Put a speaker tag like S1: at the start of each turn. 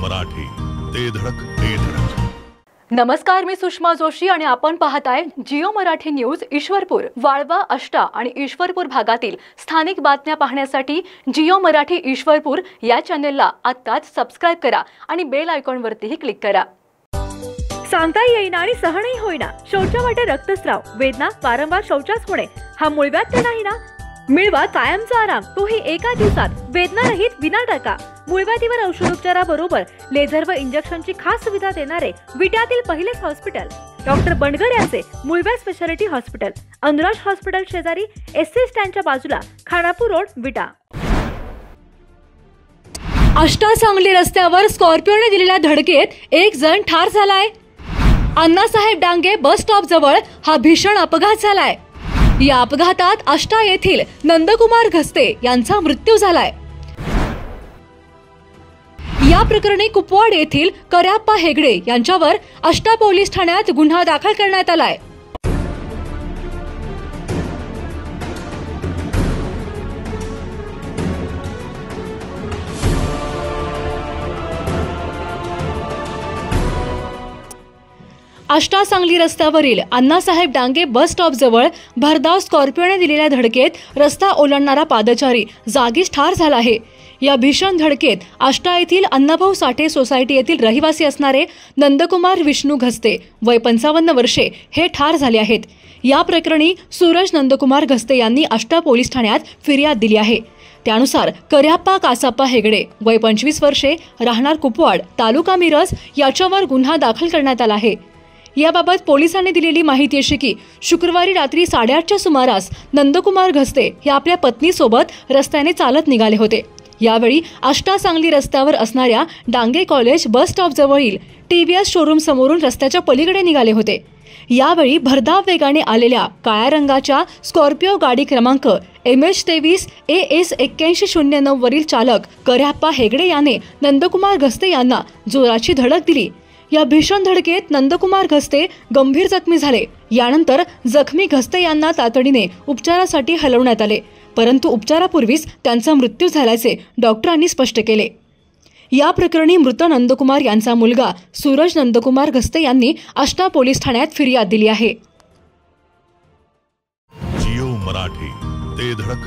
S1: मराठी, ते धडक ते धडक.
S2: नमस्कार, मी सुषमा जोशी आणि आपण पाहताय जिओ मराठी न्यूज. ईश्वरपूर, वाळवा, आष्टा आणि ईश्वरपूर भागातील स्थानिक बातम्या पाहण्यासाठी जिओ मराठी ईश्वरपूर या चॅनेलला आत्ताच सबस्क्राइब करा आणि बेल आयकॉन वरतीही क्लिक करा. सांगता येईना आणि सहनही होईना, शौचावाटे रक्तस्राव, वेदना, वारंवार शौचास होणे हा मूळव्याध तर नाही ना? मिळवा कायमचा आराम, तोही एका दिवसात, वेदना रहित, विना टाका. मूळव्याधीवर औषधोपचाराबरोबर लेझर व इंजेक्शनची खास सुविधा देणारे विट्यातील पहिलेच हॉस्पिटल डॉक्टर बंडगर यांचे मूळव्याध स्पेशालिटी हॉस्पिटल, अनुराज हॉस्पिटल शेजारी, एससी स्टँडच्या बाजूला, खानापूर रोड, विटा. आष्टा सांगली रस्त्यावर स्कॉर्पिओने दिलेल्या धडकेत एक जण ठार झालाय. अण्णासाहेब डांगे बस स्टॉप जवळ हा भीषण अपघात झालाय. या अपघातात आष्टा येथील नंदकुमार घस्ते यांचा मृत्यू झालाय. या प्रकरणी कुपवाड येथील कर्याप्पा हेगडे यांच्यावर आष्टा पोलीस ठाण्यात गुन्हा दाखल करण्यात आलाय. आष्टा सांगली रस्त्यावरील अण्णासाहेब डांगे बस स्टॉप जवळ भरधाव स्कॉर्पिओने दिलेल्या धडकेत रस्ता ओलांडणारा पादचारी जागीच ठार झाला आहे. या भीषण धडकेत आष्टा येथील अण्णाभाऊ साठे सोसायटी येथील रहिवासी असणारे नंदकुमार विष्णू घस्ते वय 55 वर्षे हे ठार झाले आहेत. या प्रकरणी सूरज नंदकुमार घस्ते यांनी आष्टा पोलीस ठाण्यात फिर्याद दिली आहे. त्यानुसार कर्याप्पा कासाप्पा हेगडे वय 25 वर्षे राहणार कुपवाड, तालुका मिरज याच्यावर गुन्हा दाखल करण्यात आला आहे. याबाबत पोलिसांनी दिलेली माहिती अशी की शुक्रवारी रात्री 8:30च्या सुमारास नंदकुमार घस्ते हे आपल्या पत्नीसोबत रस्त्याने चालत निघाले होते. यावेळी आष्टा सांगली रस्त्यावर असणाऱ्या डांगे कॉलेज बस स्टॉप जवळील टीव्हीएस शोरूम समोरून रस्त्याच्या पलीकडे निघाले होते. यावेळी भरधाव वेगाने आलेल्या काळ्या रंगाच्या स्कॉर्पिओ गाडी क्रमांक MH23 AS 8109 वरील चालक कर्याप्पा हेगडे याने नंदकुमार घस्ते यांना जोराची धडक दिली. या भीषण धडकेत नंदकुमार घस्ते गंभीर जखमी झाले. यानंतर जखमी घस्ते यांना तातडीने उपचारासाठी हलवण्यात आले, परंतु उपचारापूर्वीच त्यांचा मृत्यू झाल्याचे डॉक्टरांनी स्पष्ट केले. या प्रकरणी मृत नंदकुमार यांचा मुलगा सूरज नंदकुमार घस्ते यांनी आष्टा पोलीस ठाण्यात फिर्याद दिली आहे.
S1: जिओ मराठी, ते धडक